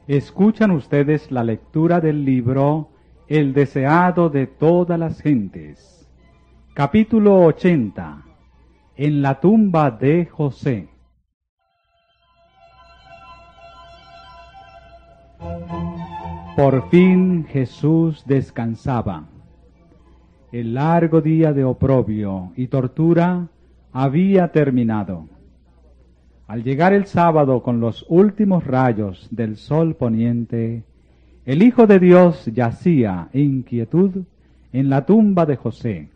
Escuchan ustedes la lectura del libro El deseado de todas las gentes. Capítulo 80. En la tumba de José. Por fin Jesús descansaba. El largo día de oprobio y tortura había terminado. Al llegar el sábado con los últimos rayos del sol poniente, el Hijo de Dios yacía en quietud en la tumba de José.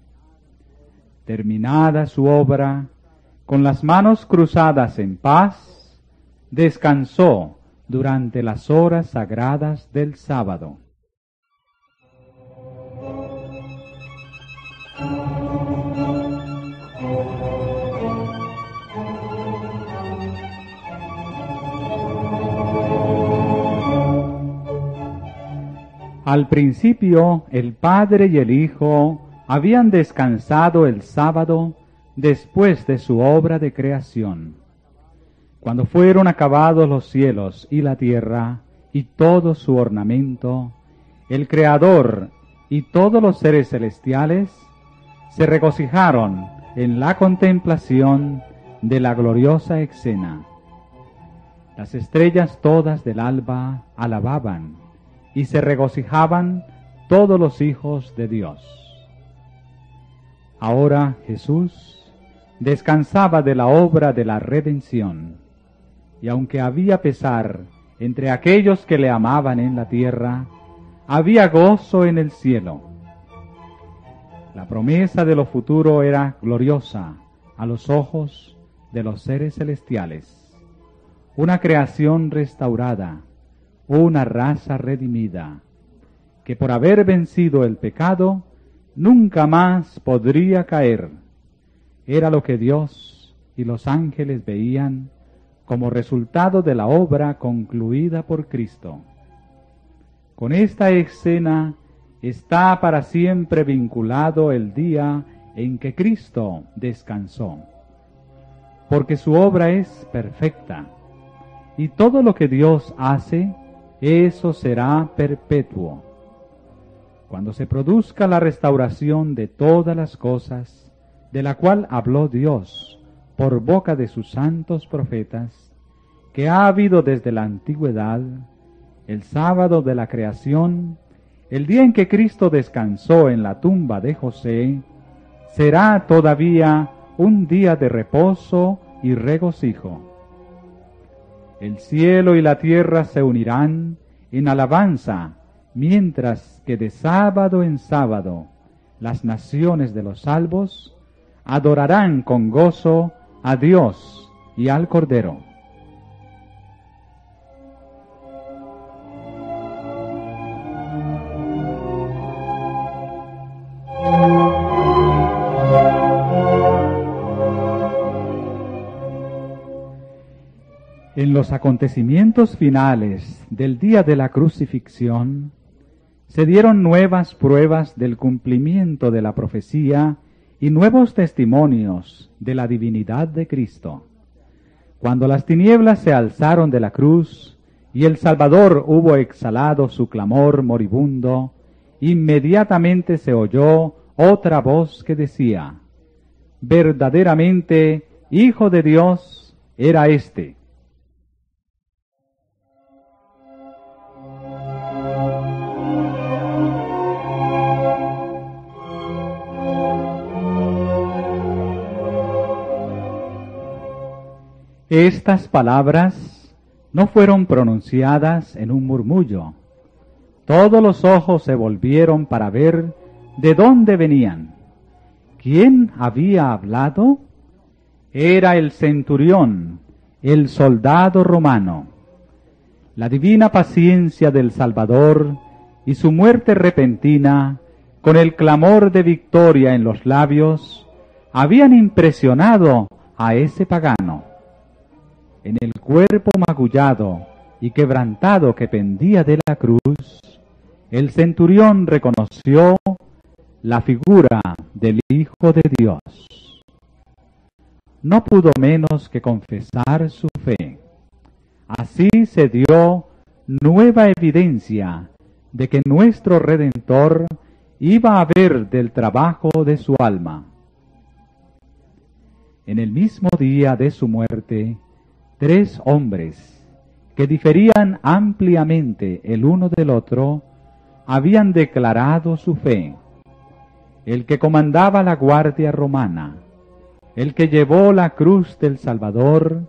Terminada su obra, con las manos cruzadas en paz, descansó durante las horas sagradas del sábado. Al principio, el Padre y el Hijo habían descansado el sábado después de su obra de creación. Cuando fueron acabados los cielos y la tierra y todo su ornamento, el Creador y todos los seres celestiales se regocijaron en la contemplación de la gloriosa escena. Las estrellas todas del alba alababan y se regocijaban todos los hijos de Dios. Ahora Jesús descansaba de la obra de la redención, y aunque había pesar entre aquellos que le amaban en la tierra, había gozo en el cielo. La promesa de lo futuro era gloriosa a los ojos de los seres celestiales. Una creación restaurada, una raza redimida, que por haber vencido el pecado, nunca más podría caer. Era lo que Dios y los ángeles veían como resultado de la obra concluida por Cristo. Con esta escena está para siempre vinculado el día en que Cristo descansó, porque su obra es perfecta, y todo lo que Dios hace, eso será perpetuo. Cuando se produzca la restauración de todas las cosas, de la cual habló Dios por boca de sus santos profetas, que ha habido desde la antigüedad, el sábado de la creación, el día en que Cristo descansó en la tumba de José, será todavía un día de reposo y regocijo. El cielo y la tierra se unirán en alabanza, mientras que de sábado en sábado las naciones de los salvos adorarán con gozo a Dios y al Cordero. En los acontecimientos finales del día de la crucifixión, se dieron nuevas pruebas del cumplimiento de la profecía y nuevos testimonios de la divinidad de Cristo. Cuando las tinieblas se alzaron de la cruz y el Salvador hubo exhalado su clamor moribundo, inmediatamente se oyó otra voz que decía: verdaderamente, Hijo de Dios era éste. Estas palabras no fueron pronunciadas en un murmullo. Todos los ojos se volvieron para ver de dónde venían. ¿Quién había hablado? Era el centurión, el soldado romano. La divina paciencia del Salvador y su muerte repentina, con el clamor de victoria en los labios, habían impresionado a ese pagano. En el cuerpo magullado y quebrantado que pendía de la cruz, el centurión reconoció la figura del Hijo de Dios. No pudo menos que confesar su fe. Así se dio nueva evidencia de que nuestro Redentor iba a ver del trabajo de su alma. En el mismo día de su muerte, 3 hombres, que diferían ampliamente el uno del otro, habían declarado su fe. El que comandaba la guardia romana, el que llevó la cruz del Salvador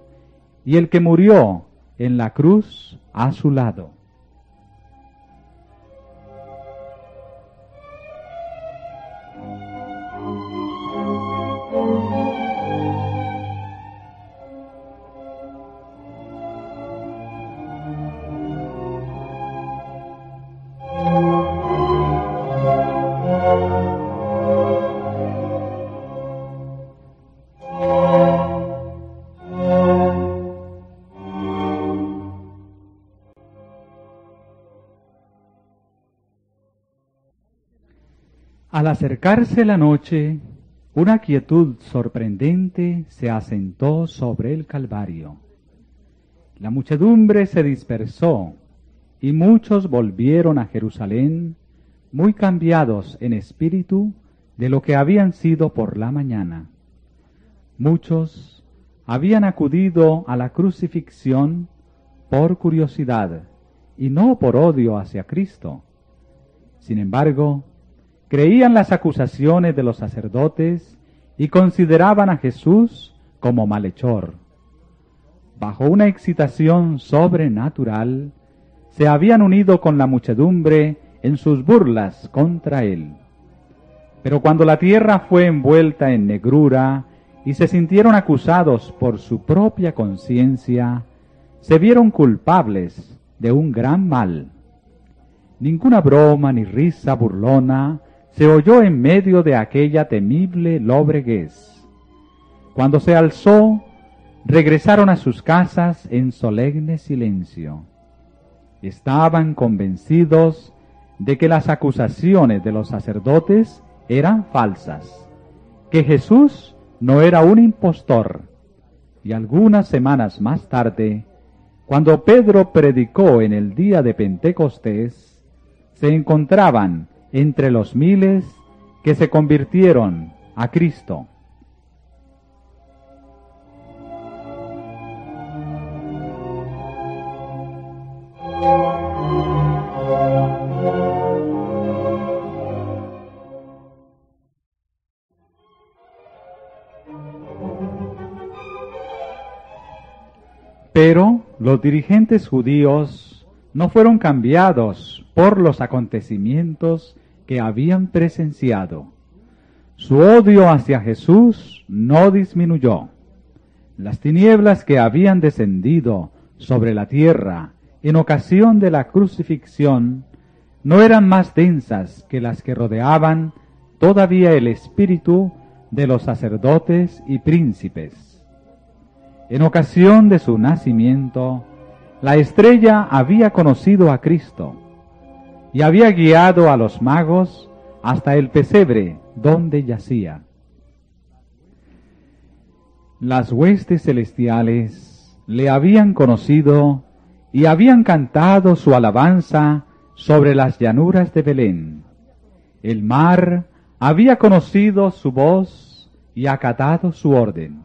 y el que murió en la cruz a su lado. Al acercarse la noche, una quietud sorprendente se asentó sobre el Calvario. La muchedumbre se dispersó y muchos volvieron a Jerusalén, muy cambiados en espíritu de lo que habían sido por la mañana. Muchos habían acudido a la crucifixión por curiosidad y no por odio hacia Cristo. Sin embargo, creían las acusaciones de los sacerdotes y consideraban a Jesús como malhechor. Bajo una excitación sobrenatural, se habían unido con la muchedumbre en sus burlas contra él. Pero cuando la tierra fue envuelta en negrura y se sintieron acusados por su propia conciencia, se vieron culpables de un gran mal. Ninguna broma ni risa burlona se oyó en medio de aquella temible lobreguez. Cuando se alzó, regresaron a sus casas en solemne silencio. Estaban convencidos de que las acusaciones de los sacerdotes eran falsas, que Jesús no era un impostor. Y algunas semanas más tarde, cuando Pedro predicó en el día de Pentecostés, se encontraban entre los miles que se convirtieron a Cristo. Pero los dirigentes judíos no fueron cambiados por los acontecimientos que habían presenciado. Su odio hacia Jesús no disminuyó. Las tinieblas que habían descendido sobre la tierra en ocasión de la crucifixión no eran más densas que las que rodeaban todavía el espíritu de los sacerdotes y príncipes. En ocasión de su nacimiento, la estrella había conocido a Cristo y había guiado a los magos hasta el pesebre donde yacía. Las huestes celestiales le habían conocido y habían cantado su alabanza sobre las llanuras de Belén. El mar había conocido su voz y acatado su orden.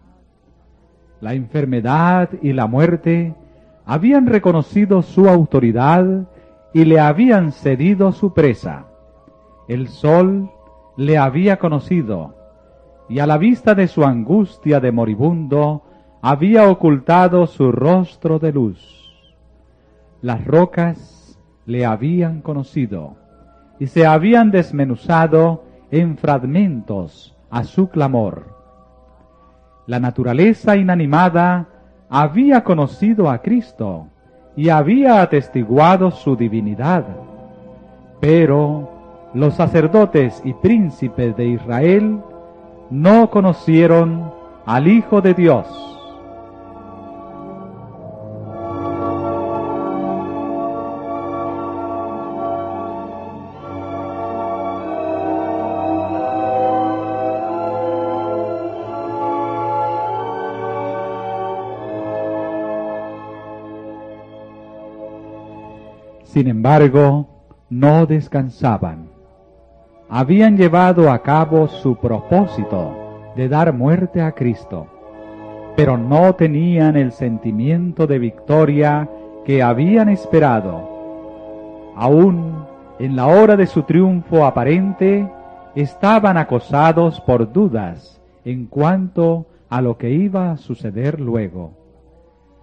La enfermedad y la muerte habían reconocido su autoridad y le habían cedido su presa. El sol le había conocido, y a la vista de su angustia de moribundo había ocultado su rostro de luz. Las rocas le habían conocido, y se habían desmenuzado en fragmentos a su clamor. La naturaleza inanimada había conocido a Cristo y había atestiguado su divinidad. Pero los sacerdotes y príncipes de Israel no conocieron al Hijo de Dios. Sin embargo, no descansaban. Habían llevado a cabo su propósito de dar muerte a Cristo, pero no tenían el sentimiento de victoria que habían esperado. Aún en la hora de su triunfo aparente, estaban acosados por dudas en cuanto a lo que iba a suceder luego.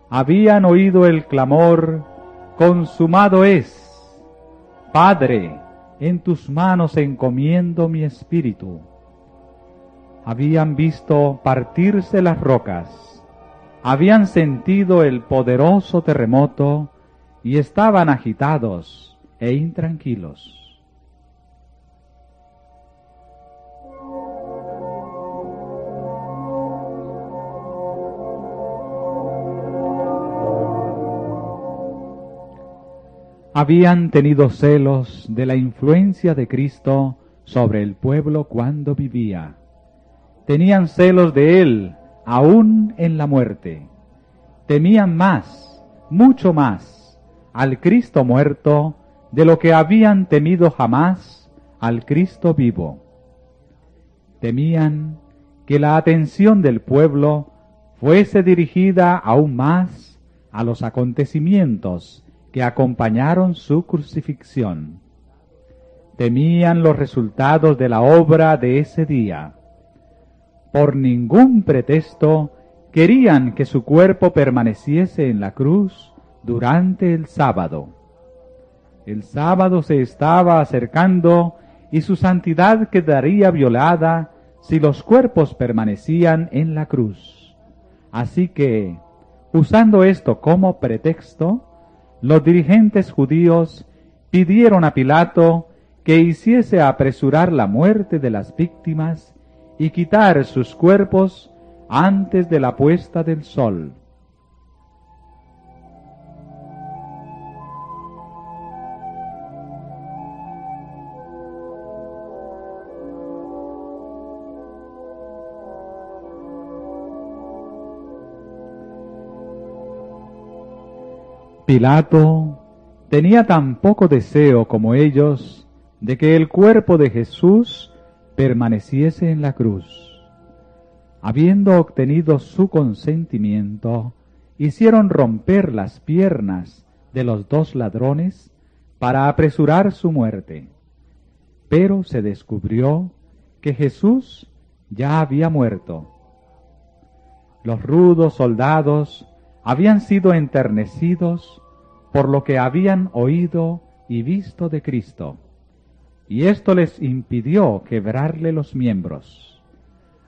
Habían oído el clamor: «Consumado es. Padre, en tus manos encomiendo mi espíritu». Habían visto partirse las rocas, habían sentido el poderoso terremoto y estaban agitados e intranquilos. Habían tenido celos de la influencia de Cristo sobre el pueblo cuando vivía. Tenían celos de Él aún en la muerte. Temían más, mucho más, al Cristo muerto de lo que habían temido jamás al Cristo vivo. Temían que la atención del pueblo fuese dirigida aún más a los acontecimientos que acompañaron su crucifixión. Temían los resultados de la obra de ese día. Por ningún pretexto querían que su cuerpo permaneciese en la cruz durante el sábado. El sábado se estaba acercando y su santidad quedaría violada si los cuerpos permanecían en la cruz. Así que, usando esto como pretexto, los dirigentes judíos pidieron a Pilato que hiciese apresurar la muerte de las víctimas y quitar sus cuerpos antes de la puesta del sol. Pilato tenía tan poco deseo como ellos de que el cuerpo de Jesús permaneciese en la cruz. Habiendo obtenido su consentimiento, hicieron romper las piernas de los dos ladrones para apresurar su muerte. Pero se descubrió que Jesús ya había muerto. Los rudos soldados habían sido enternecidos por lo que habían oído y visto de Cristo, y esto les impidió quebrarle los miembros.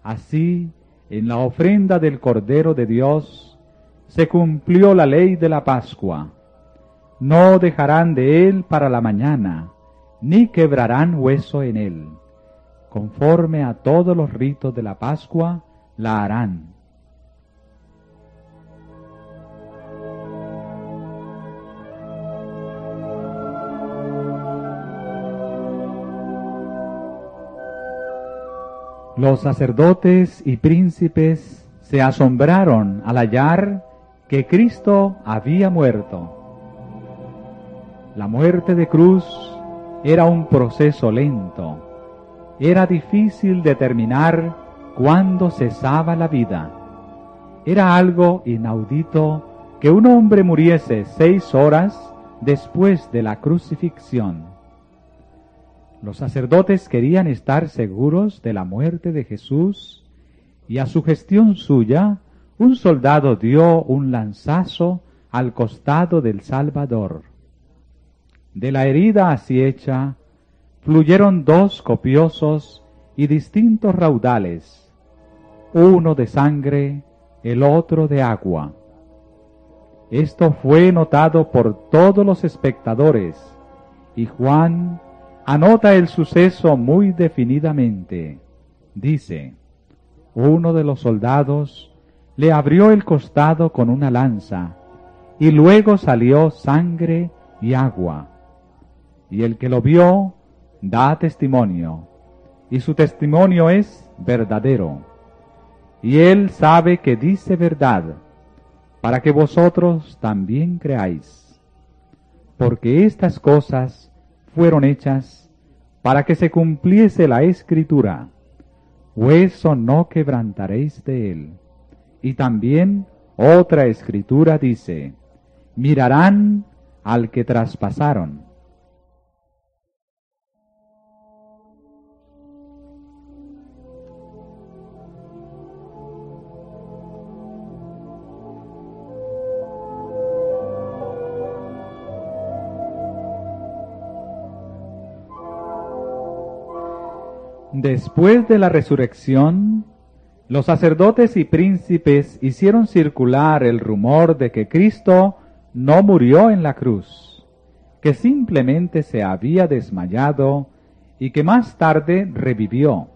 Así, en la ofrenda del Cordero de Dios, se cumplió la ley de la Pascua. No dejarán de él para la mañana, ni quebrarán hueso en él. Conforme a todos los ritos de la Pascua, la harán. Los sacerdotes y príncipes se asombraron al hallar que Cristo había muerto. La muerte de cruz era un proceso lento. Era difícil determinar cuándo cesaba la vida. Era algo inaudito que un hombre muriese 6 horas después de la crucifixión. Los sacerdotes querían estar seguros de la muerte de Jesús, y a sugestión suya, un soldado dio un lanzazo al costado del Salvador. De la herida así hecha, fluyeron 2 copiosos y distintos raudales, uno de sangre, el otro de agua. Esto fue notado por todos los espectadores, y Juan anota el suceso muy definidamente. Dice: uno de los soldados le abrió el costado con una lanza, y luego salió sangre y agua. Y el que lo vio da testimonio, y su testimonio es verdadero. Y él sabe que dice verdad, para que vosotros también creáis. porque estas cosas fueron hechas para que se cumpliese la Escritura: hueso no quebrantaréis de él. Y también otra Escritura dice: mirarán al que traspasaron. Después de la resurrección, los sacerdotes y príncipes hicieron circular el rumor de que Cristo no murió en la cruz, que simplemente se había desmayado y que más tarde revivió.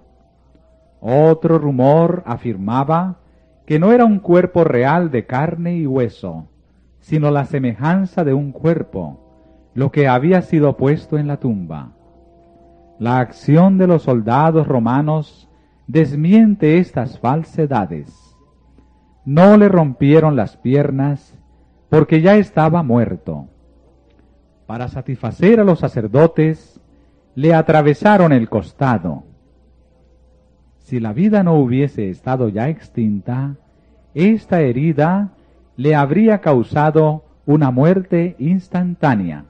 Otro rumor afirmaba que no era un cuerpo real de carne y hueso, sino la semejanza de un cuerpo, lo que había sido puesto en la tumba. La acción de los soldados romanos desmiente estas falsedades. No le rompieron las piernas porque ya estaba muerto. Para satisfacer a los sacerdotes, le atravesaron el costado. Si la vida no hubiese estado ya extinta, esta herida le habría causado una muerte instantánea.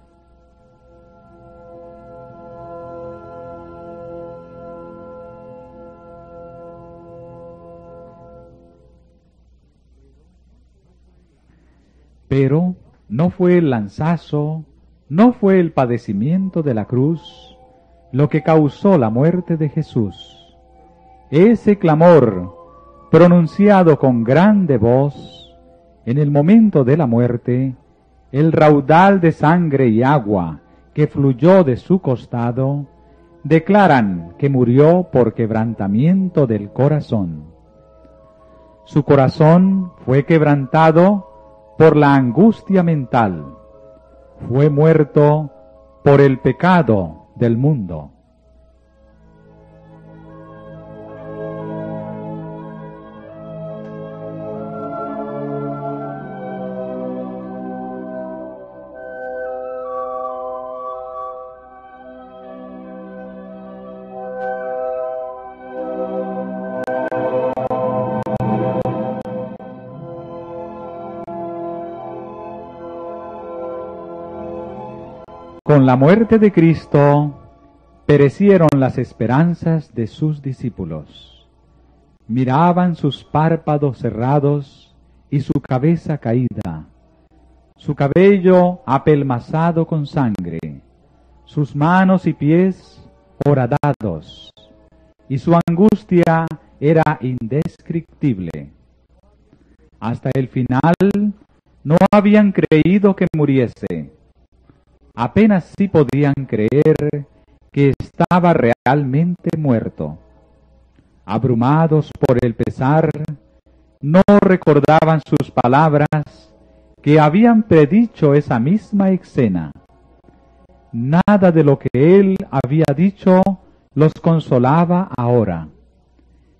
Pero no fue el lanzazo, no fue el padecimiento de la cruz lo que causó la muerte de Jesús. Ese clamor, pronunciado con grande voz, en el momento de la muerte, el raudal de sangre y agua que fluyó de su costado, declaran que murió por quebrantamiento del corazón. Su corazón fue quebrantado por la angustia mental, fue muerto por el pecado del mundo. Con la muerte de Cristo perecieron las esperanzas de sus discípulos. Miraban sus párpados cerrados y su cabeza caída, su cabello apelmazado con sangre, sus manos y pies horadados, y su angustia era indescriptible. Hasta el final no habían creído que muriese. Apenas sí podían creer que estaba realmente muerto. Abrumados por el pesar, no recordaban sus palabras que habían predicho esa misma escena. Nada de lo que él había dicho los consolaba ahora.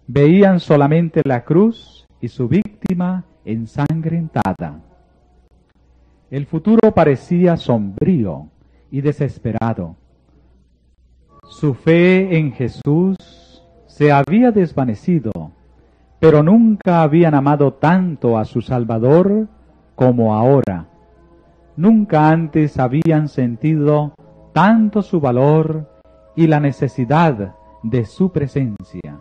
Veían solamente la cruz y su víctima ensangrentada. El futuro parecía sombrío y desesperado. Su fe en Jesús se había desvanecido, pero nunca habían amado tanto a su Salvador como ahora. Nunca antes habían sentido tanto su valor y la necesidad de su presencia.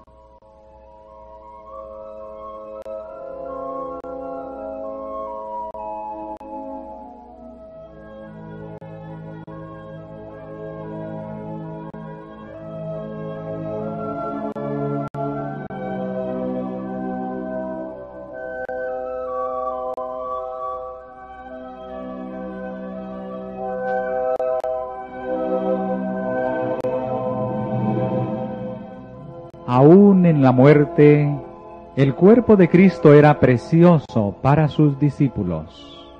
Aún en la muerte, el cuerpo de Cristo era precioso para sus discípulos.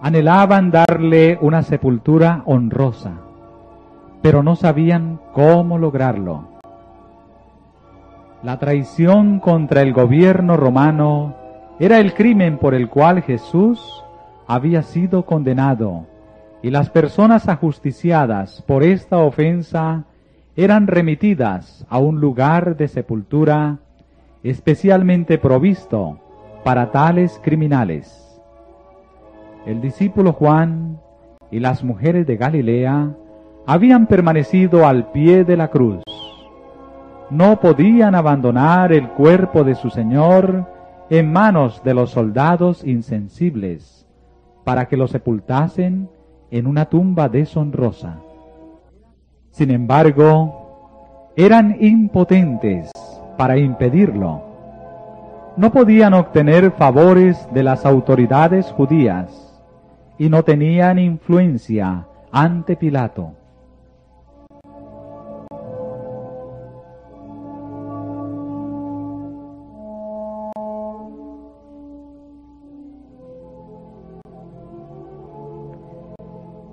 Anhelaban darle una sepultura honrosa, pero no sabían cómo lograrlo. La traición contra el gobierno romano era el crimen por el cual Jesús había sido condenado y las personas ajusticiadas por esta ofensa eran remitidas a un lugar de sepultura especialmente provisto para tales criminales. El discípulo Juan y las mujeres de Galilea habían permanecido al pie de la cruz. No podían abandonar el cuerpo de su Señor en manos de los soldados insensibles para que lo sepultasen en una tumba deshonrosa. Sin embargo, eran impotentes para impedirlo. No podían obtener favores de las autoridades judías y no tenían influencia ante Pilato.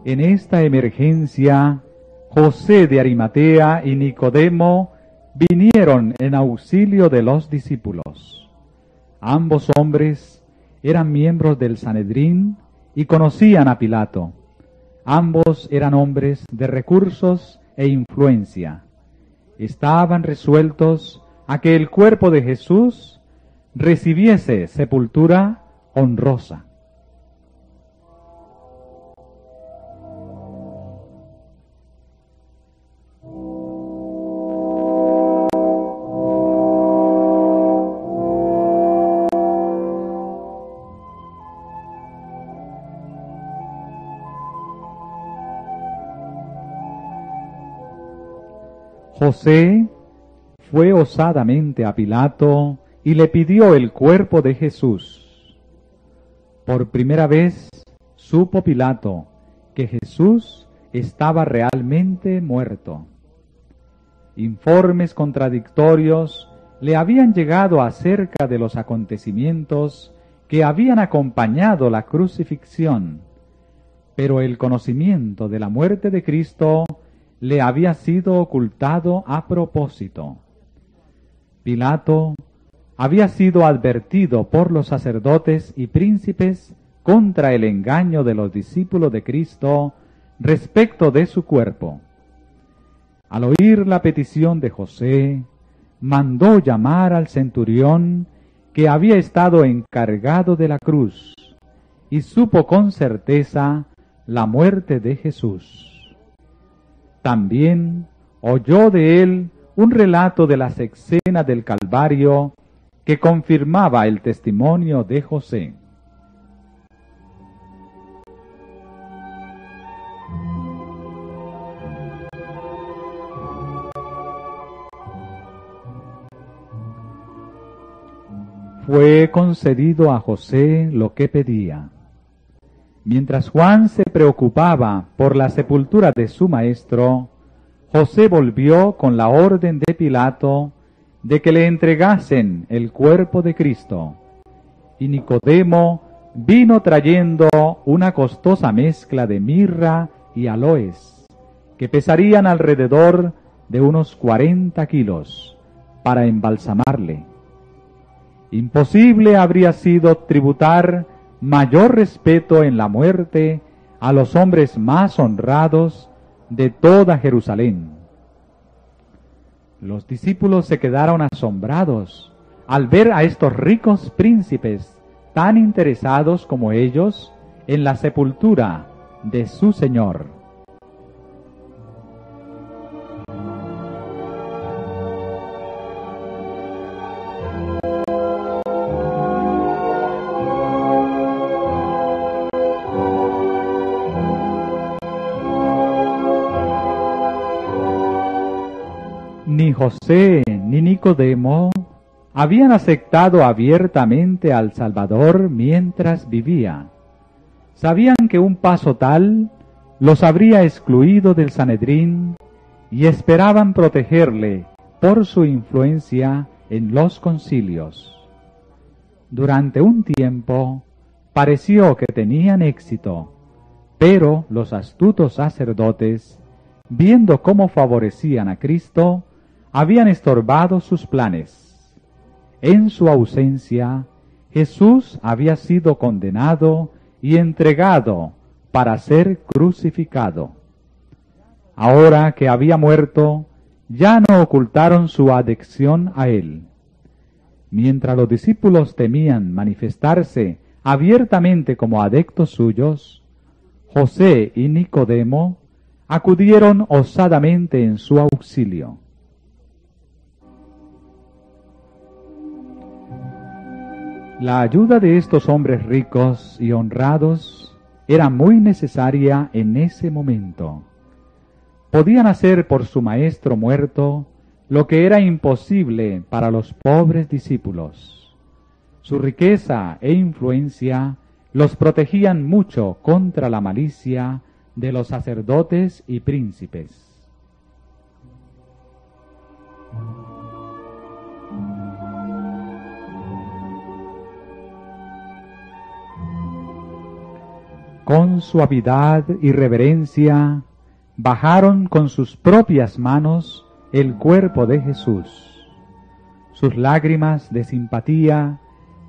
En esta emergencia, José de Arimatea y Nicodemo vinieron en auxilio de los discípulos. Ambos hombres eran miembros del Sanedrín y conocían a Pilato. Ambos eran hombres de recursos e influencia. Estaban resueltos a que el cuerpo de Jesús recibiese sepultura honrosa. José fue osadamente a Pilato y le pidió el cuerpo de Jesús. Por primera vez supo Pilato que Jesús estaba realmente muerto. Informes contradictorios le habían llegado acerca de los acontecimientos que habían acompañado la crucifixión, pero el conocimiento de la muerte de Cristo le había sido ocultado a propósito. Pilato había sido advertido por los sacerdotes y príncipes contra el engaño de los discípulos de Cristo respecto de su cuerpo. Al oír la petición de José, mandó llamar al centurión que había estado encargado de la cruz y supo con certeza la muerte de Jesús. También oyó de él un relato de las escenas del Calvario que confirmaba el testimonio de José. Fue concedido a José lo que pedía. Mientras Juan se preocupaba por la sepultura de su maestro, José volvió con la orden de Pilato de que le entregasen el cuerpo de Cristo. Y Nicodemo vino trayendo una costosa mezcla de mirra y aloes, que pesarían alrededor de unos 40 kilos, para embalsamarle. Imposible habría sido tributar mayor respeto en la muerte a los hombres más honrados de toda Jerusalén. Los discípulos se quedaron asombrados al ver a estos ricos príncipes tan interesados como ellos en la sepultura de su Señor. Ni José ni Nicodemo habían aceptado abiertamente al Salvador mientras vivía. Sabían que un paso tal los habría excluido del Sanedrín y esperaban protegerle por su influencia en los concilios. Durante un tiempo pareció que tenían éxito, pero los astutos sacerdotes, viendo cómo favorecían a Cristo, habían estorbado sus planes. En su ausencia, Jesús había sido condenado y entregado para ser crucificado. Ahora que había muerto, ya no ocultaron su adhesión a él. Mientras los discípulos temían manifestarse abiertamente como adeptos suyos, José y Nicodemo acudieron osadamente en su auxilio. La ayuda de estos hombres ricos y honrados era muy necesaria en ese momento. Podían hacer por su maestro muerto lo que era imposible para los pobres discípulos. Su riqueza e influencia los protegían mucho contra la malicia de los sacerdotes y príncipes. Con suavidad y reverencia bajaron con sus propias manos el cuerpo de Jesús. Sus lágrimas de simpatía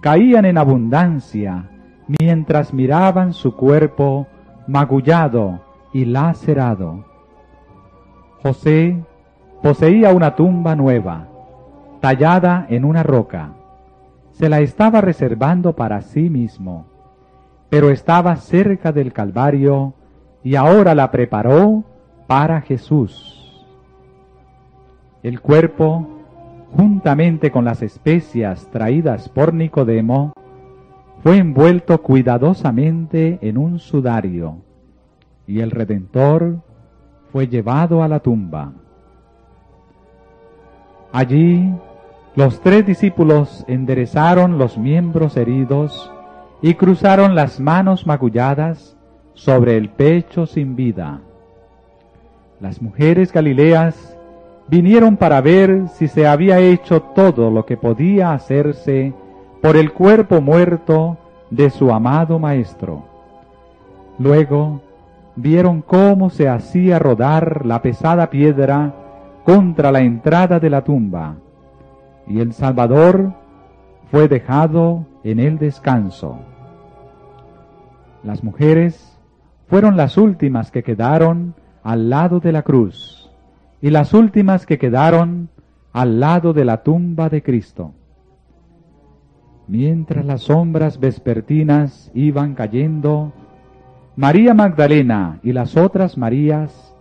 caían en abundancia mientras miraban su cuerpo magullado y lacerado. José poseía una tumba nueva, tallada en una roca. Se la estaba reservando para sí mismo, pero estaba cerca del Calvario y ahora la preparó para Jesús. El cuerpo, juntamente con las especias traídas por Nicodemo, fue envuelto cuidadosamente en un sudario, y el Redentor fue llevado a la tumba. Allí, los 3 discípulos enderezaron los miembros heridos y cruzaron las manos magulladas sobre el pecho sin vida. Las mujeres galileas vinieron para ver si se había hecho todo lo que podía hacerse por el cuerpo muerto de su amado Maestro. Luego vieron cómo se hacía rodar la pesada piedra contra la entrada de la tumba, y el Salvador fue dejado en el descanso. Las mujeres fueron las últimas que quedaron al lado de la cruz, y las últimas que quedaron al lado de la tumba de Cristo. Mientras las sombras vespertinas iban cayendo, María Magdalena y las otras Marías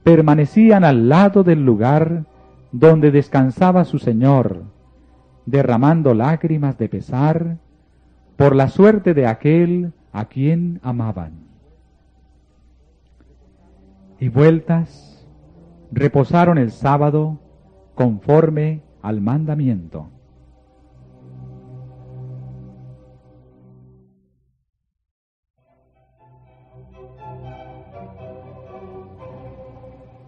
permanecían al lado del lugar donde descansaba su Señor, derramando lágrimas de pesar por la suerte de aquel a quien amaban. Y vueltas, reposaron el sábado conforme al mandamiento.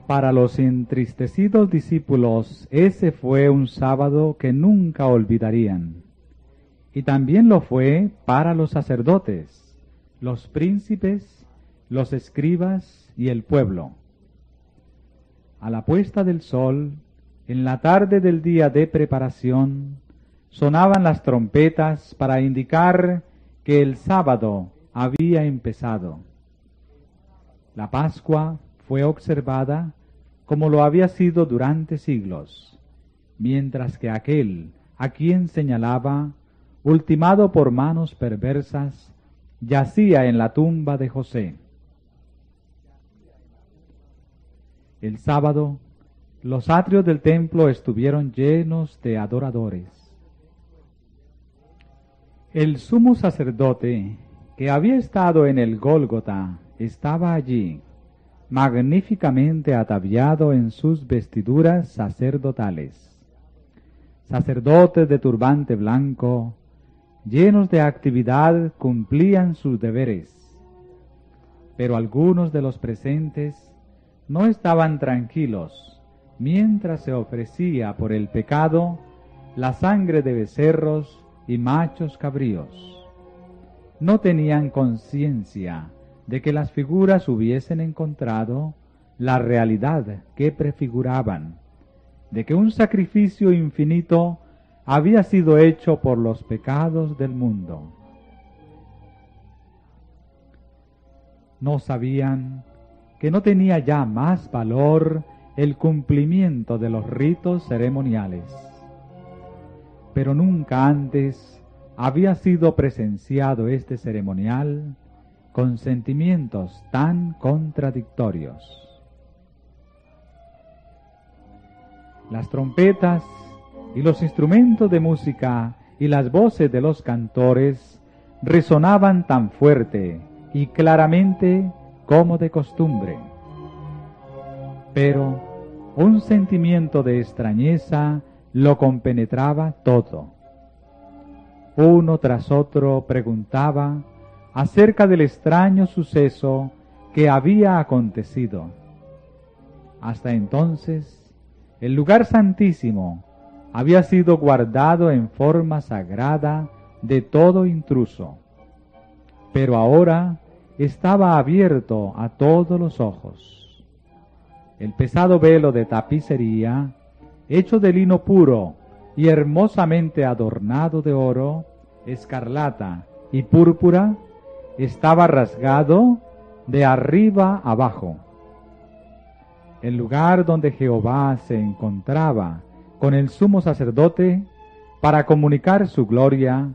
Para los entristecidos discípulos, ese fue un sábado que nunca olvidarían. Y también lo fue para los sacerdotes, los príncipes, los escribas y el pueblo. A la puesta del sol, en la tarde del día de preparación, sonaban las trompetas para indicar que el sábado había empezado. La Pascua fue observada como lo había sido durante siglos, mientras que aquel a quien señalaba, ultimado por manos perversas, yacía en la tumba de José. El sábado, los atrios del templo estuvieron llenos de adoradores. El sumo sacerdote, que había estado en el Gólgota, estaba allí, magníficamente ataviado en sus vestiduras sacerdotales. Sacerdotes de turbante blanco, llenos de actividad, cumplían sus deberes. Pero algunos de los presentes no estaban tranquilos mientras se ofrecía por el pecado la sangre de becerros y machos cabríos. No tenían conciencia de que las figuras hubiesen encontrado la realidad que prefiguraban, de que un sacrificio infinito había sido hecho por los pecados del mundo. no sabían que no tenía ya más valor el cumplimiento de los ritos ceremoniales. Pero nunca antes había sido presenciado este ceremonial con sentimientos tan contradictorios. Las trompetas y los instrumentos de música y las voces de los cantores resonaban tan fuerte y claramente como de costumbre. Pero un sentimiento de extrañeza lo compenetraba todo. Uno tras otro preguntaba acerca del extraño suceso que había acontecido. Hasta entonces, el lugar santísimo había sido guardado en forma sagrada de todo intruso, pero ahora estaba abierto a todos los ojos. El pesado velo de tapicería, hecho de lino puro y hermosamente adornado de oro, escarlata y púrpura, estaba rasgado de arriba abajo. El lugar donde Jehová se encontraba con el sumo sacerdote para comunicar su gloria,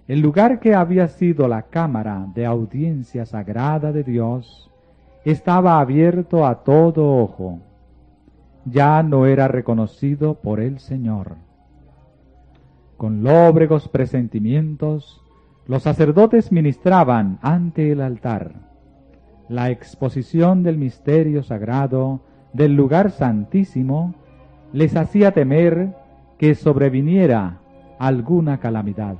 el lugar que había sido la cámara de audiencia sagrada de Dios, estaba abierto a todo ojo. Ya no era reconocido por el Señor. Con lóbregos presentimientos, los sacerdotes ministraban ante el altar. La exposición del misterio sagrado del lugar santísimo les hacía temer que sobreviniera alguna calamidad.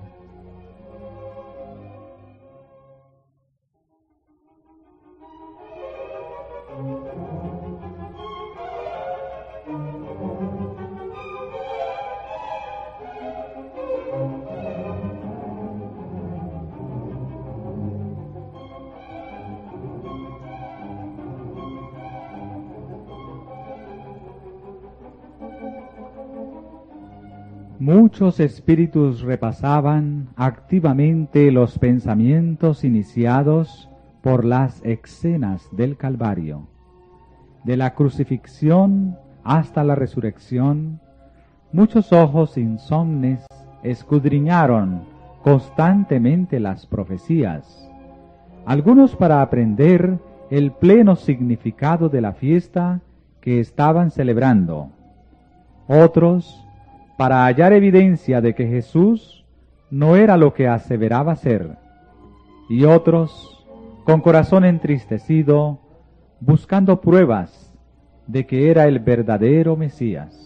Muchos espíritus repasaban activamente los pensamientos iniciados por las escenas del Calvario. De la crucifixión hasta la resurrección, muchos ojos insomnes escudriñaron constantemente las profecías, algunos para aprender el pleno significado de la fiesta que estaban celebrando, otros para hallar evidencia de que Jesús no era lo que aseveraba ser, y otros, con corazón entristecido, buscando pruebas de que era el verdadero Mesías.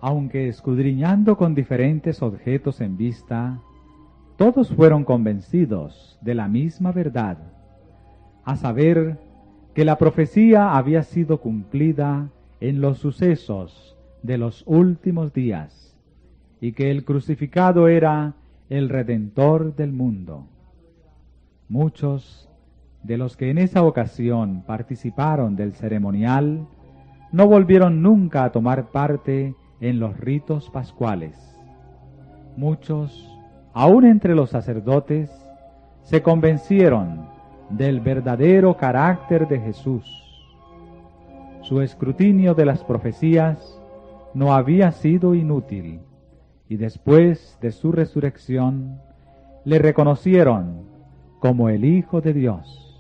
Aunque escudriñando con diferentes objetos en vista, todos fueron convencidos de la misma verdad, a saber, que la profecía había sido cumplida en los sucesos de los últimos días, y que el crucificado era el Redentor del mundo. Muchos de los que en esa ocasión participaron del ceremonial no volvieron nunca a tomar parte en los ritos pascuales. Muchos, aun entre los sacerdotes, se convencieron del verdadero carácter de Jesús. Su escrutinio de las profecías no había sido inútil, y después de su resurrección le reconocieron como el Hijo de Dios.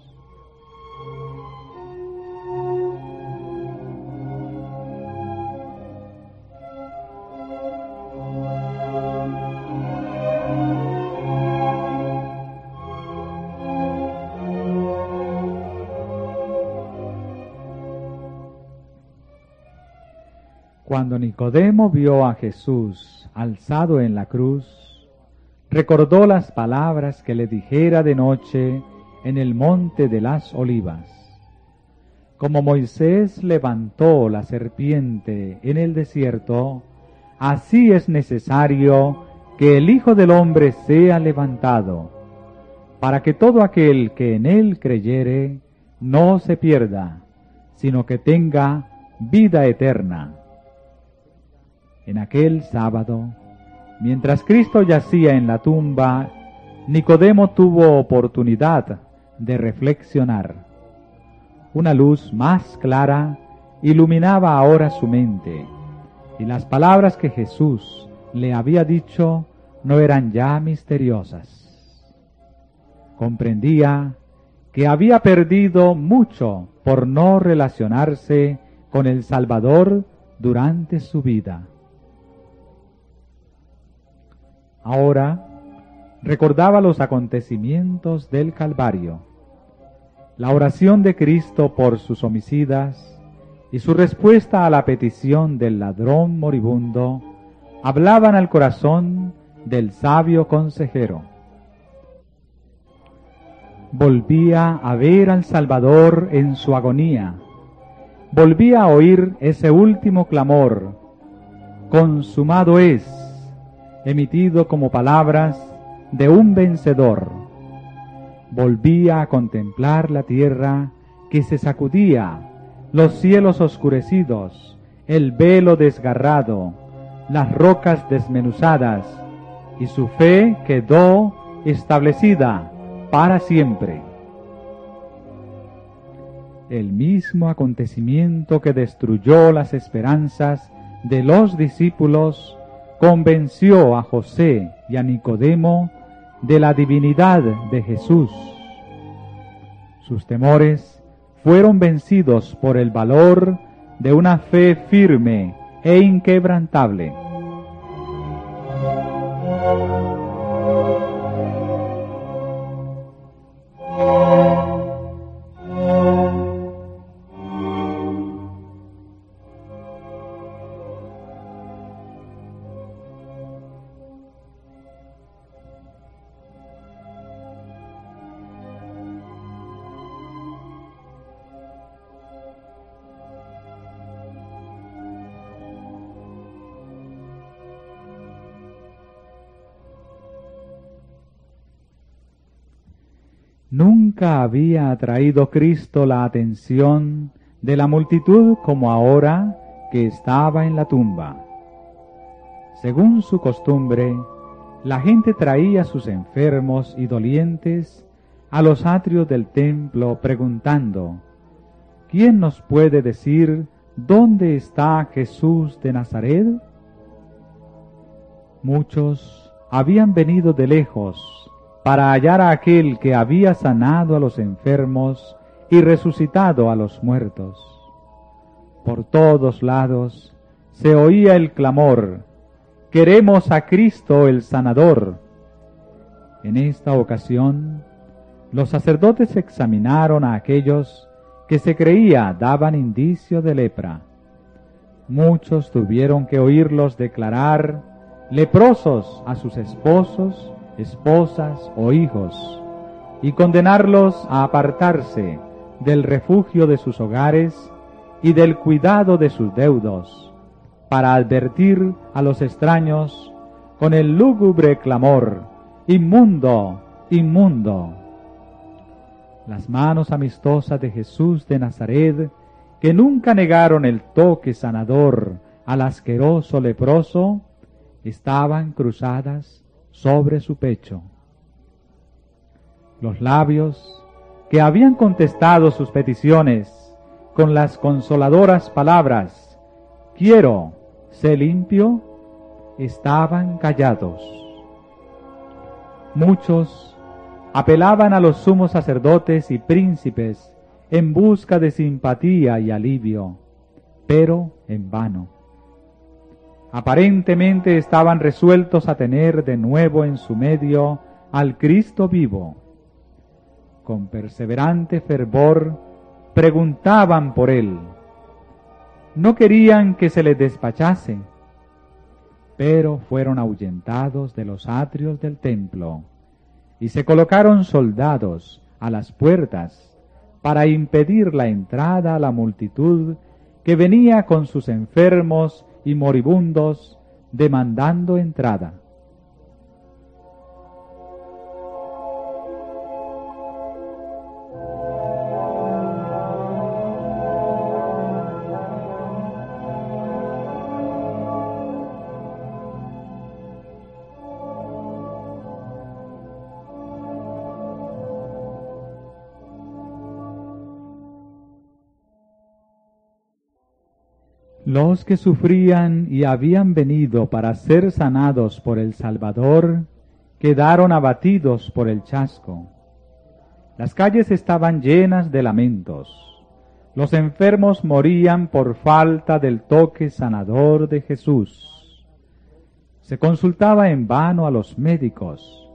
Cuando Nicodemo vio a Jesús alzado en la cruz, recordó las palabras que le dijera de noche en el monte de las Olivas. Como Moisés levantó la serpiente en el desierto, así es necesario que el Hijo del Hombre sea levantado, para que todo aquel que en él creyere no se pierda, sino que tenga vida eterna. En aquel sábado, mientras Cristo yacía en la tumba, Nicodemo tuvo oportunidad de reflexionar. Una luz más clara iluminaba ahora su mente, y las palabras que Jesús le había dicho no eran ya misteriosas. Comprendía que había perdido mucho por no relacionarse con el Salvador durante su vida. Ahora recordaba los acontecimientos del Calvario, la oración de Cristo por sus homicidas y su respuesta a la petición del ladrón moribundo hablaban al corazón del sabio consejero. Volvía a ver al Salvador en su agonía, volvía a oír ese último clamor, consumado es, emitido como palabras de un vencedor. Volvía a contemplar la tierra que se sacudía, los cielos oscurecidos, el velo desgarrado, las rocas desmenuzadas, y su fe quedó establecida para siempre. El mismo acontecimiento que destruyó las esperanzas de los discípulos convenció a José y a Nicodemo de la divinidad de Jesús. Sus temores fueron vencidos por el valor de una fe firme e inquebrantable. Nunca había atraído Cristo la atención de la multitud como ahora que estaba en la tumba. Según su costumbre, la gente traía a sus enfermos y dolientes a los atrios del templo preguntando: ¿quién nos puede decir dónde está Jesús de Nazaret? Muchos habían venido de lejos para hallar a aquel que había sanado a los enfermos y resucitado a los muertos. Por todos lados se oía el clamor: «¡Queremos a Cristo el sanador!». En esta ocasión, los sacerdotes examinaron a aquellos que se creía daban indicio de lepra. Muchos tuvieron que oírlos declarar leprosos a sus esposos, esposas o hijos, y condenarlos a apartarse del refugio de sus hogares y del cuidado de sus deudos, para advertir a los extraños con el lúgubre clamor: «¡Inmundo! ¡Inmundo!». Las manos amistosas de Jesús de Nazaret, que nunca negaron el toque sanador al asqueroso leproso, estaban cruzadas sobre su pecho. Los labios que habían contestado sus peticiones con las consoladoras palabras: «Quiero, sé limpio», estaban callados. Muchos apelaban a los sumos sacerdotes y príncipes en busca de simpatía y alivio, pero en vano. Aparentemente estaban resueltos a tener de nuevo en su medio al Cristo vivo. Con perseverante fervor preguntaban por él. No querían que se les despachase, pero fueron ahuyentados de los atrios del templo, y se colocaron soldados a las puertas para impedir la entrada a la multitud que venía con sus enfermos y moribundos demandando entrada. Los que sufrían y habían venido para ser sanados por el Salvador quedaron abatidos por el chasco. Las calles estaban llenas de lamentos. Los enfermos morían por falta del toque sanador de Jesús. Se consultaba en vano a los médicos.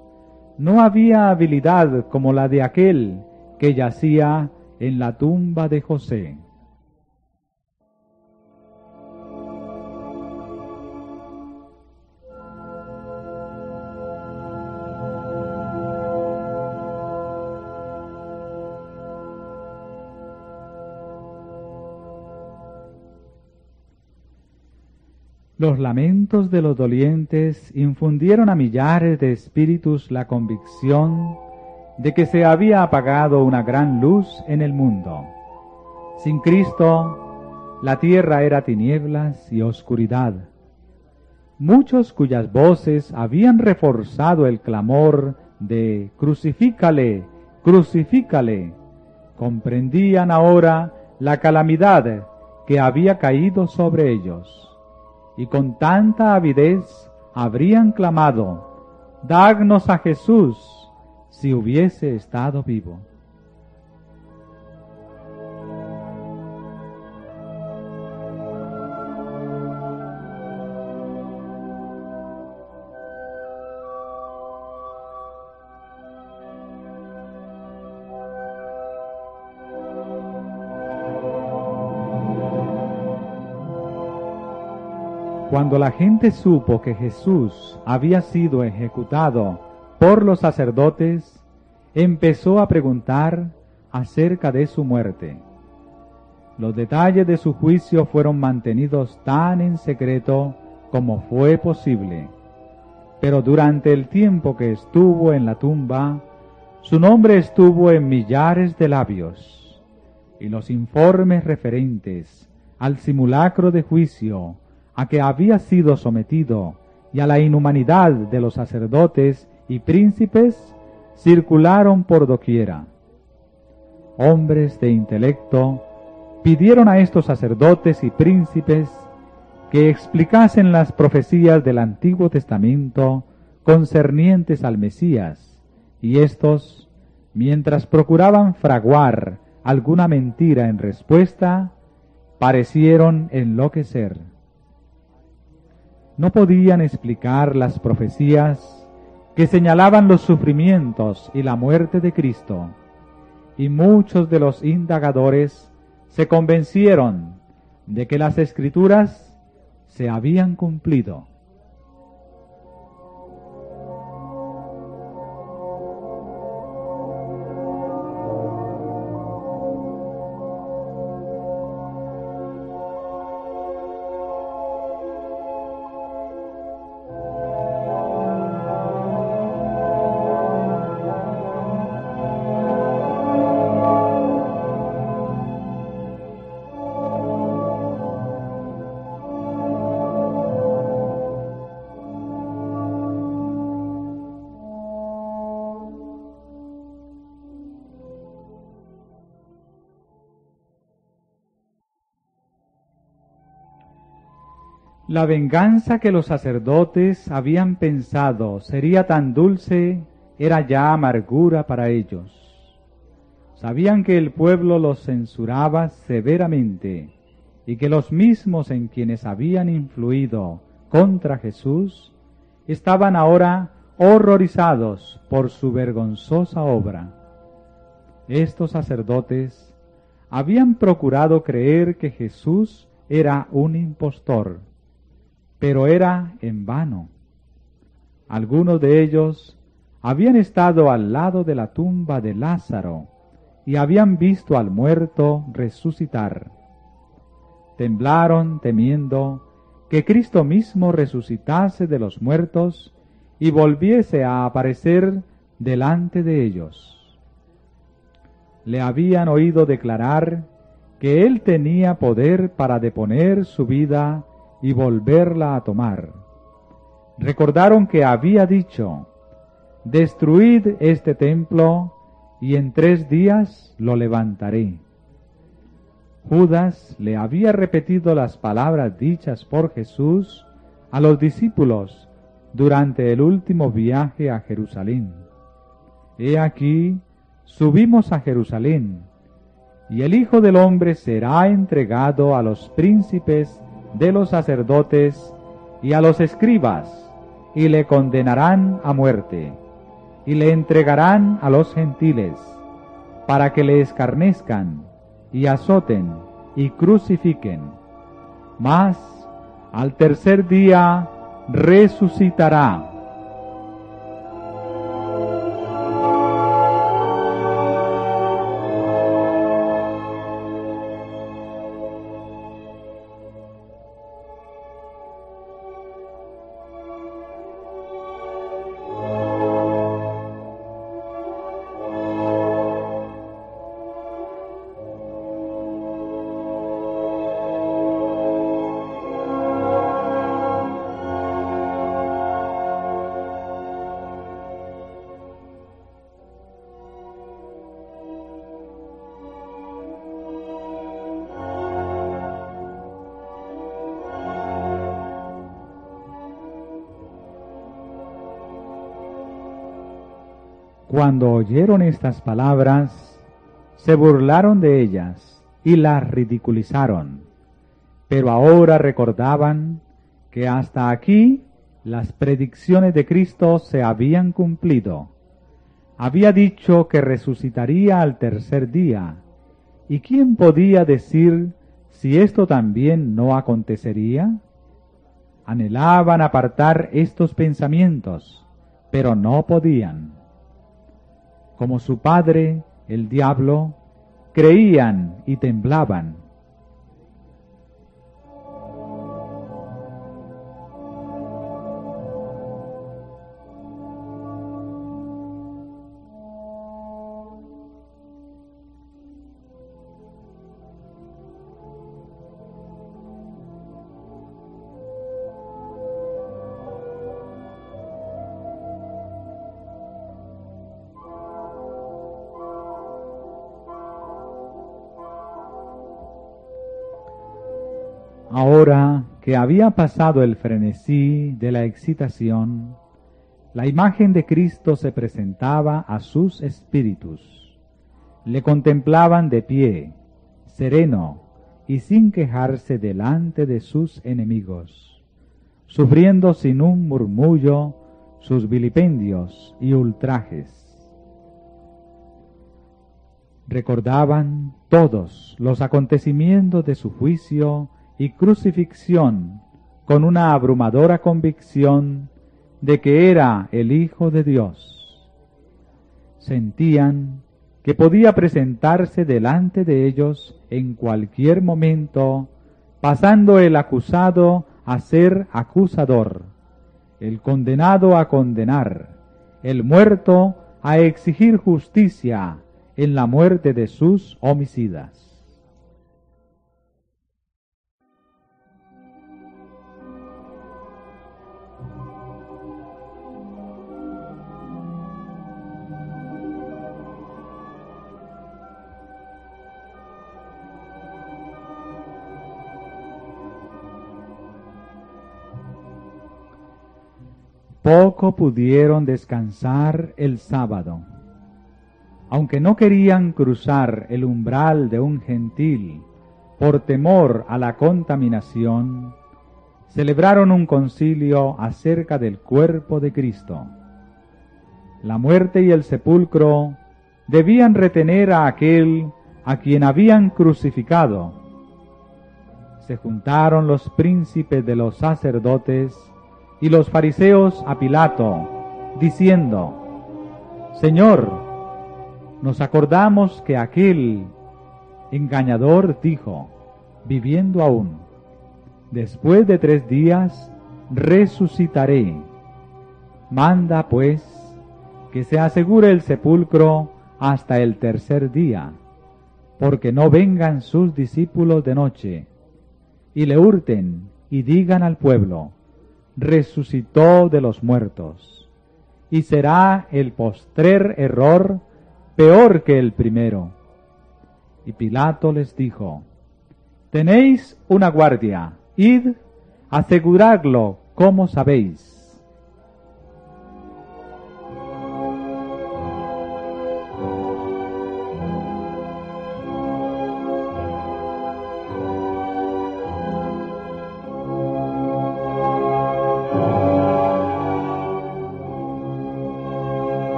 No había habilidad como la de aquel que yacía en la tumba de José. Los lamentos de los dolientes infundieron a millares de espíritus la convicción de que se había apagado una gran luz en el mundo. Sin Cristo, la tierra era tinieblas y oscuridad. Muchos cuyas voces habían reforzado el clamor de «Crucifícale, crucifícale», comprendían ahora la calamidad que había caído sobre ellos. Y con tanta avidez habrían clamado, «Dagnos a Jesús», si hubiese estado vivo. Cuando la gente supo que Jesús había sido ejecutado por los sacerdotes, empezó a preguntar acerca de su muerte. Los detalles de su juicio fueron mantenidos tan en secreto como fue posible, pero durante el tiempo que estuvo en la tumba, su nombre estuvo en millares de labios, y los informes referentes al simulacro de juicio a que había sido sometido y a la inhumanidad de los sacerdotes y príncipes circularon por doquiera. Hombres de intelecto pidieron a estos sacerdotes y príncipes que explicasen las profecías del Antiguo Testamento concernientes al Mesías, y éstos, mientras procuraban fraguar alguna mentira en respuesta, parecieron enloquecer. No podían explicar las profecías que señalaban los sufrimientos y la muerte de Cristo, y muchos de los indagadores se convencieron de que las Escrituras se habían cumplido. La venganza que los sacerdotes habían pensado sería tan dulce era ya amargura para ellos. Sabían que el pueblo los censuraba severamente y que los mismos en quienes habían influido contra Jesús estaban ahora horrorizados por su vergonzosa obra. Estos sacerdotes habían procurado creer que Jesús era un impostor, pero era en vano. Algunos de ellos habían estado al lado de la tumba de Lázaro y habían visto al muerto resucitar. Temblaron temiendo que Cristo mismo resucitase de los muertos y volviese a aparecer delante de ellos. Le habían oído declarar que Él tenía poder para deponer su vida y volverla a tomar. Recordaron que había dicho, «Destruid este templo, y en 3 días lo levantaré». Judas le había repetido las palabras dichas por Jesús a los discípulos durante el último viaje a Jerusalén. He aquí, subimos a Jerusalén, y el Hijo del Hombre será entregado a los príncipes de los sacerdotes y a los escribas, y le condenarán a muerte, y le entregarán a los gentiles, para que le escarnezcan, y azoten, y crucifiquen. Mas, al tercer día, resucitará. Cuando oyeron estas palabras, se burlaron de ellas y las ridiculizaron. Pero ahora recordaban que hasta aquí las predicciones de Cristo se habían cumplido. Había dicho que resucitaría al tercer día, ¿y quién podía decir si esto también no acontecería? Anhelaban apartar estos pensamientos, pero no podían. Como su padre, el diablo, creían y temblaban. Ahora que había pasado el frenesí de la excitación, la imagen de Cristo se presentaba a sus espíritus. Le contemplaban de pie, sereno y sin quejarse delante de sus enemigos, sufriendo sin un murmullo sus vilipendios y ultrajes. Recordaban todos los acontecimientos de su juicio y crucifixión con una abrumadora convicción de que era el Hijo de Dios. Sentían que podía presentarse delante de ellos en cualquier momento, pasando el acusado a ser acusador, el condenado a condenar, el muerto a exigir justicia en la muerte de sus homicidas. Poco pudieron descansar el sábado. Aunque no querían cruzar el umbral de un gentil por temor a la contaminación, celebraron un concilio acerca del cuerpo de Cristo. La muerte y el sepulcro debían retener a aquel a quien habían crucificado. Se juntaron los príncipes de los sacerdotes y los fariseos a Pilato, diciendo: Señor, nos acordamos que aquel engañador dijo, viviendo aún: después de 3 días resucitaré. Manda, pues, que se asegure el sepulcro hasta el tercer día, porque no vengan sus discípulos de noche, y le hurten y digan al pueblo: resucitó de los muertos, y será el postrer error peor que el primero. Y Pilato les dijo: Tenéis una guardia, id, aseguradlo como sabéis.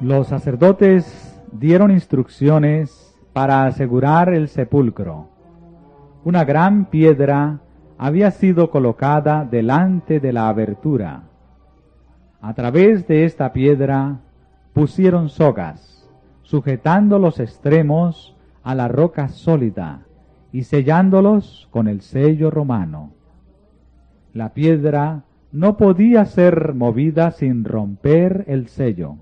Los sacerdotes dieron instrucciones para asegurar el sepulcro. Una gran piedra había sido colocada delante de la abertura. A través de esta piedra pusieron sogas, sujetando los extremos a la roca sólida y sellándolos con el sello romano. La piedra no podía ser movida sin romper el sello.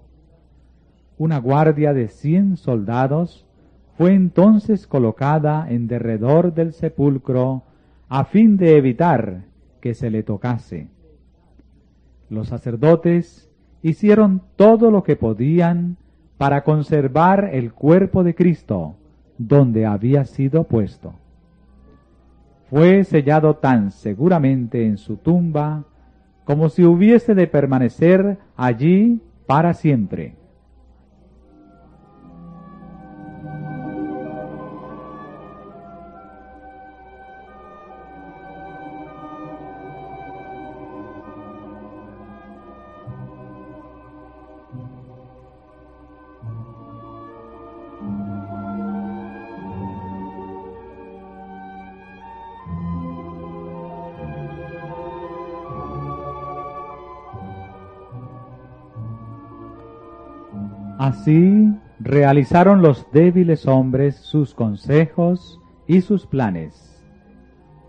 Una guardia de 100 soldados fue entonces colocada en derredor del sepulcro a fin de evitar que se le tocase. Los sacerdotes hicieron todo lo que podían para conservar el cuerpo de Cristo donde había sido puesto. Fue sellado tan seguramente en su tumba como si hubiese de permanecer allí para siempre. Así realizaron los débiles hombres sus consejos y sus planes.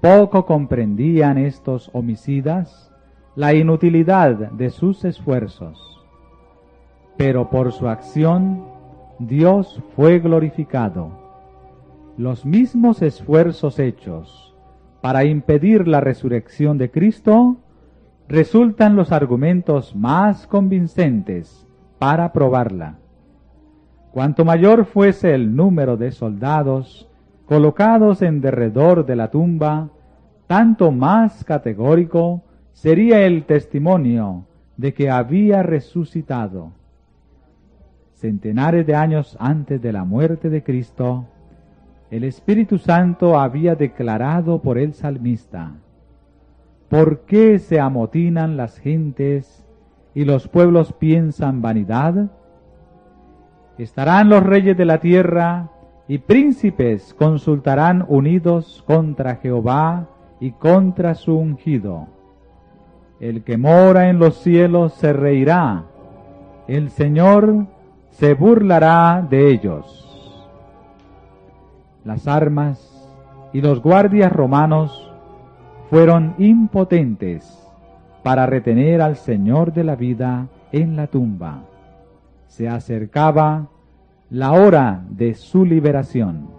Poco comprendían estos homicidas la inutilidad de sus esfuerzos. Pero por su acción, Dios fue glorificado. Los mismos esfuerzos hechos para impedir la resurrección de Cristo resultan los argumentos más convincentes para probarla. Cuanto mayor fuese el número de soldados colocados en derredor de la tumba, tanto más categórico sería el testimonio de que había resucitado. Centenares de años antes de la muerte de Cristo, el Espíritu Santo había declarado por el salmista: ¿por qué se amotinan las gentes y los pueblos piensan vanidad? Estarán los reyes de la tierra y príncipes consultarán unidos contra Jehová y contra su ungido. El que mora en los cielos se reirá, el Señor se burlará de ellos. Las armas y los guardias romanos fueron impotentes para retener al Señor de la vida en la tumba. Se acercaba la hora de su liberación.